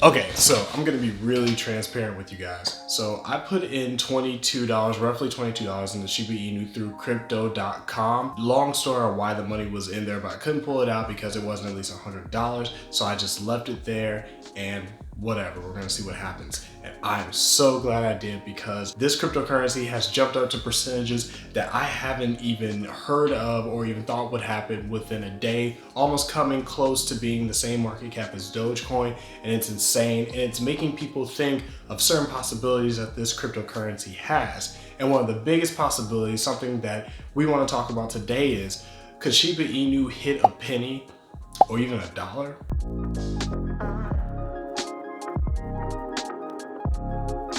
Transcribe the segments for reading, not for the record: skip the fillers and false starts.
Okay, so I'm gonna be really transparent with you guys. So I put in $22, roughly $22 into Shiba Inu through crypto.com. Long story on why the money was in there, but I couldn't pull it out because it wasn't at least $100. So I just left it there and whatever, we're gonna see what happens. And I'm so glad I did, because this cryptocurrency has jumped up to percentages that I haven't even heard of or even thought would happen within a day, almost coming close to being the same market cap as Dogecoin. And it's insane, and it's making people think of certain possibilities that this cryptocurrency has. And one of the biggest possibilities, something that we want to talk about today, is could Shiba Inu hit a penny or even a dollar?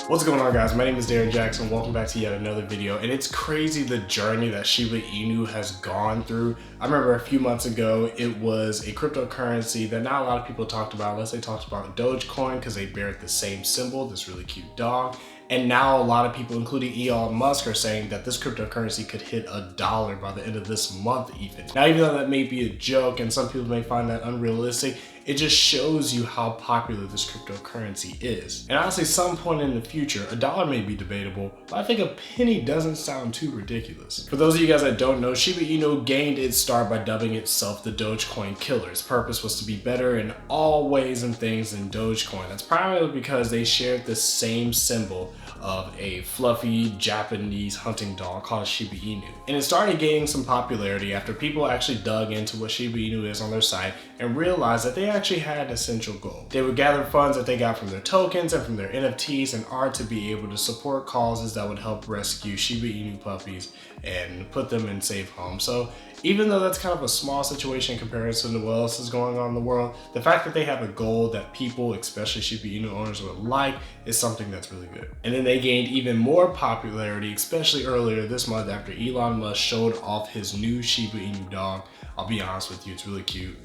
What's going on, guys? My name is Darren Jackson. Welcome back to yet another video. And it's crazy the journey that Shiba Inu has gone through. I remember a few months ago, it was a cryptocurrency that not a lot of people talked about, unless they talked about Dogecoin because they bear the same symbol, this really cute dog. And now a lot of people, including Elon Musk, are saying that this cryptocurrency could hit $1 by the end of this month even. Now, even though that may be a joke and some people may find that unrealistic, it just shows you how popular this cryptocurrency is. And honestly, some point in the future, $1 may be debatable, but I think a penny doesn't sound too ridiculous. For those of you guys that don't know, Shiba Inu gained its start by dubbing itself the Dogecoin killer. Its purpose was to be better in all ways and things than Dogecoin. That's primarily because they shared the same symbol of a fluffy Japanese hunting dog called Shiba Inu. And it started gaining some popularity after people actually dug into what Shiba Inu is on their site and realized that they actually had an essential goal. They would gather funds that they got from their tokens and from their NFTs and art to be able to support causes that would help rescue Shiba Inu puppies and put them in safe homes. So even though that's kind of a small situation in comparison to what else is going on in the world, the fact that they have a goal that people, especially Shiba Inu owners, would like is something that's really good. And then they gained even more popularity, especially earlier this month after Elon Musk showed off his new Shiba Inu dog. I'll be honest with you, it's really cute.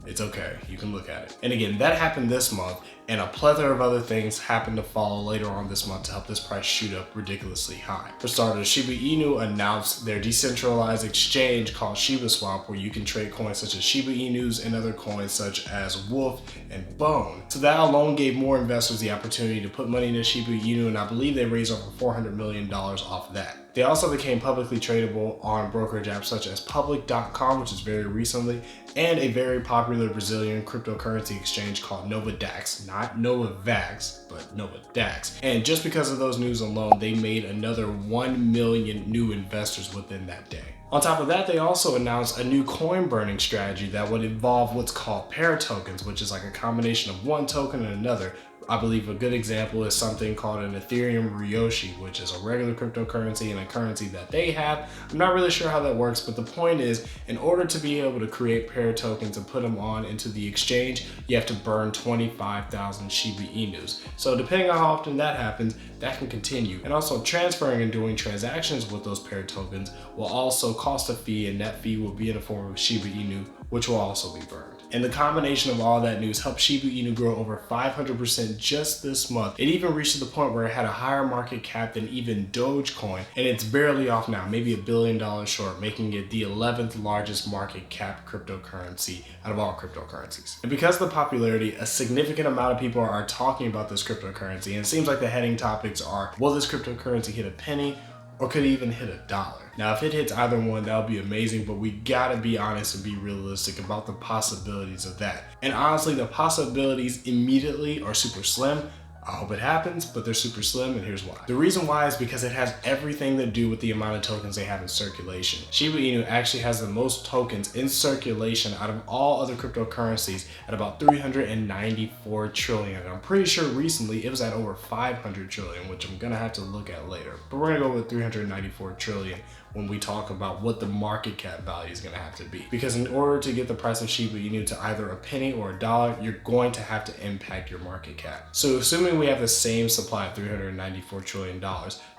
It's okay, you can look at it. And again, that happened this month, and a plethora of other things happened to follow later on this month to help this price shoot up ridiculously high. For starters, Shiba Inu announced their decentralized exchange called Shiba Swap, where you can trade coins such as Shiba Inus and other coins such as Wolf and Bone. So that alone gave more investors the opportunity to put money into Shiba Inu, and I believe they raised over $400 million off that. They also became publicly tradable on brokerage apps such as public.com, which is very recently, and a very popular Brazilian cryptocurrency exchange called Novadax, not Novavax, but Novadax. And just because of those news alone, they made another 1 million new investors within that day. On top of that, they also announced a new coin burning strategy that would involve what's called pair tokens, which is like a combination of one token and another. I believe a good example is something called an Ethereum Ryoshi, which is a regular cryptocurrency and a currency that they have. I'm not really sure how that works, but the point is, in order to be able to create pair tokens and put them on into the exchange, you have to burn 25,000 Shiba Inus. So depending on how often that happens, that can continue. And also transferring and doing transactions with those pair tokens will also cost a fee, and that fee will be in the form of Shiba Inu, which will also be burned. And the combination of all that news helped Shiba Inu grow over 500% just this month. It even reached to the point where it had a higher market cap than even Dogecoin, and it's barely off now, maybe $1 billion short, making it the 11th largest market cap cryptocurrency out of all cryptocurrencies. And because of the popularity, a significant amount of people are talking about this cryptocurrency, and it seems like the heading topics are, will this cryptocurrency hit a penny, or could it even hit $1? Now, if it hits either one, that would be amazing, but we gotta be honest and be realistic about the possibilities of that. And honestly, the possibilities immediately are super slim. I hope it happens, but they're super slim, and here's why. The reason why is because it has everything to do with the amount of tokens they have in circulation. Shiba Inu actually has the most tokens in circulation out of all other cryptocurrencies at about 394 trillion. And I'm pretty sure recently it was at over 500 trillion, which I'm gonna have to look at later. But we're gonna go with 394 trillion when we talk about what the market cap value is gonna have to be. Because in order to get the price of Shiba Inu to either a penny or $1, you're going to have to impact your market cap. So assuming we have the same supply of $394 trillion,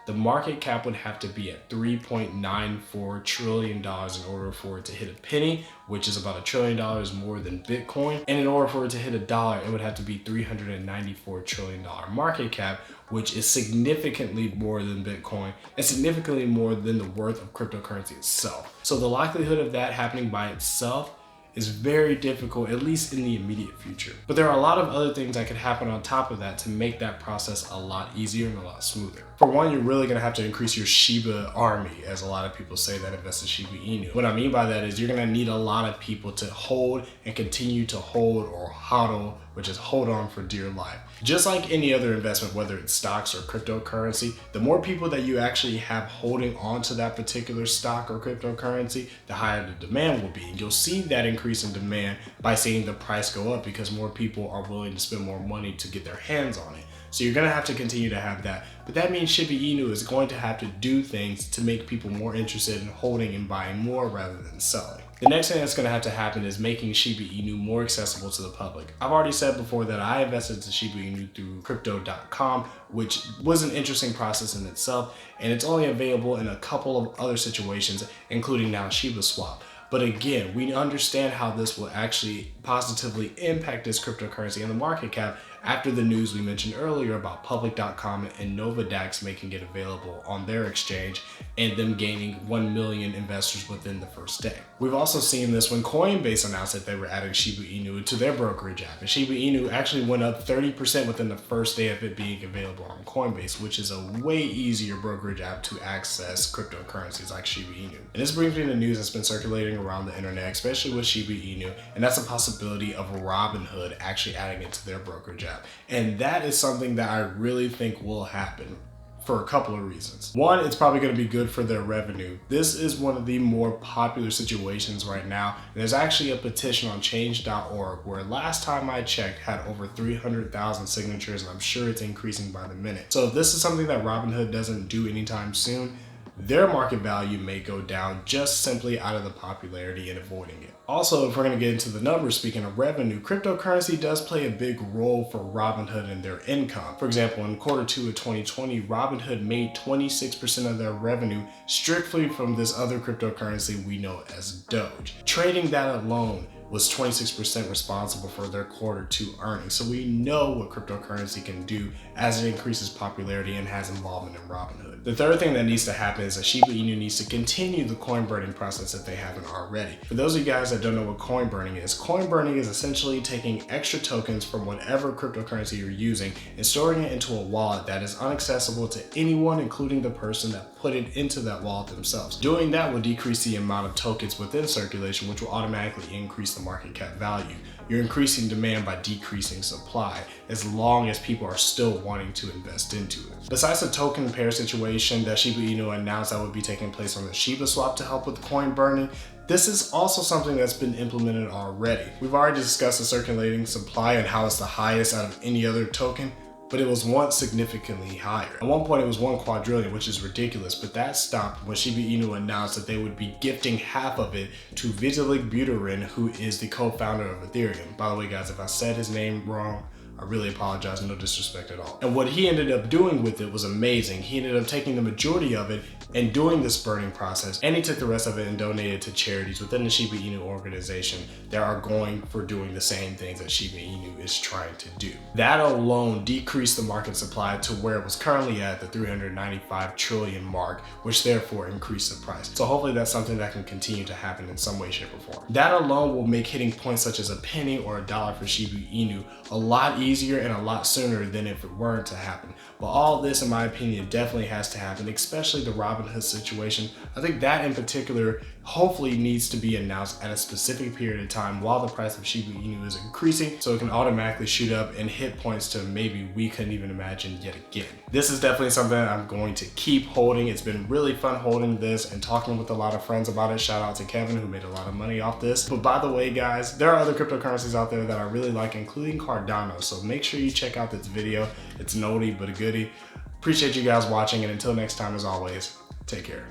the market cap would have to be at $3.94 trillion in order for it to hit a penny, which is about $1 trillion more than Bitcoin. And in order for it to hit $1, it would have to be $394 trillion market cap, which is significantly more than Bitcoin and significantly more than the worth of cryptocurrency itself. So the likelihood of that happening by itself is very difficult, at least in the immediate future. But there are a lot of other things that could happen on top of that to make that process a lot easier and a lot smoother. For one, you're really gonna have to increase your Shiba army, as a lot of people say that invest in Shiba Inu. What I mean by that is you're gonna need a lot of people to hold and continue to hold, or hodl, which is hold on for dear life. Just like any other investment, whether it's stocks or cryptocurrency, the more people that you actually have holding on to that particular stock or cryptocurrency, the higher the demand will be. And you'll see that increase in demand by seeing the price go up because more people are willing to spend more money to get their hands on it. So you're gonna have to continue to have that. But that means Shiba Inu is going to have to do things to make people more interested in holding and buying more rather than selling. The next thing that's gonna have to happen is making Shiba Inu more accessible to the public. I've already said before that I invested in Shiba Inu through crypto.com, which was an interesting process in itself, and it's only available in a couple of other situations, including now Shiba Swap. But again, we understand how this will actually positively impact this cryptocurrency and the market cap after the news we mentioned earlier about public.com and Novadax making it available on their exchange and them gaining 1 million investors within the first day. We've also seen this when Coinbase announced that they were adding Shiba Inu to their brokerage app. And Shiba Inu actually went up 30% within the first day of it being available on Coinbase, which is a way easier brokerage app to access cryptocurrencies like Shiba Inu. And this brings me to news that's been circulating around the internet, especially with Shiba Inu, and that's a possibility of Robinhood actually adding it to their brokerage app. And that is something that I really think will happen for a couple of reasons. One, it's probably going to be good for their revenue. This is one of the more popular situations right now. And there's actually a petition on change.org where last time I checked had over 300,000 signatures, and I'm sure it's increasing by the minute. So if this is something that Robinhood doesn't do anytime soon, their market value may go down just simply out of the popularity and avoiding it. Also, if we're going to get into the numbers, speaking of revenue, cryptocurrency does play a big role for Robinhood and their income. For example, in Q2 of 2020, Robinhood made 26% of their revenue strictly from this other cryptocurrency we know as Doge. Trading that alone was 26% responsible for their Q2 earnings. So we know what cryptocurrency can do as it increases popularity and has involvement in Robinhood. The third thing that needs to happen is that Shiba Inu needs to continue the coin burning process if they haven't already. For those of you guys that don't know what coin burning is essentially taking extra tokens from whatever cryptocurrency you're using and storing it into a wallet that is inaccessible to anyone, including the person that put it into that wallet themselves. Doing that will decrease the amount of tokens within circulation, which will automatically increase the market cap value. You're increasing demand by decreasing supply, as long as people are still wanting to invest into it. Besides the token pair situation that Shiba Inu announced that would be taking place on the Shiba Swap to help with coin burning, this is also something that's been implemented already. We've already discussed the circulating supply and how it's the highest out of any other token, but it was once significantly higher. At one point it was 1 quadrillion, which is ridiculous, but that stopped when Shiba Inu announced that they would be gifting half of it to Vitalik Buterin, who is the co-founder of Ethereum. By the way guys, if I said his name wrong, I really apologize, no disrespect at all. And what he ended up doing with it was amazing. He ended up taking the majority of it and doing this burning process, and he took the rest of it and donated to charities within the Shiba Inu organization that are going for doing the same things that Shiba Inu is trying to do. That alone decreased the market supply to where it was currently at the 395 trillion mark, which therefore increased the price. So hopefully that's something that can continue to happen in some way, shape, or form. That alone will make hitting points such as a penny or $1 for Shiba Inu a lot easier and a lot sooner than if it weren't to happen. But all this, in my opinion, definitely has to happen, especially the Robinhood situation. I think that in particular hopefully needs to be announced at a specific period of time while the price of Shiba Inu is increasing, so it can automatically shoot up and hit points to maybe we couldn't even imagine yet again. This is definitely something I'm going to keep holding. It's been really fun holding this and talking with a lot of friends about it. Shout out to Kevin, who made a lot of money off this. But by the way guys, there are other cryptocurrencies out there that I really like, including Cardano, so make sure you check out this video. It's an oldie but a goodie. Appreciate you guys watching, and until next time, as always, take care.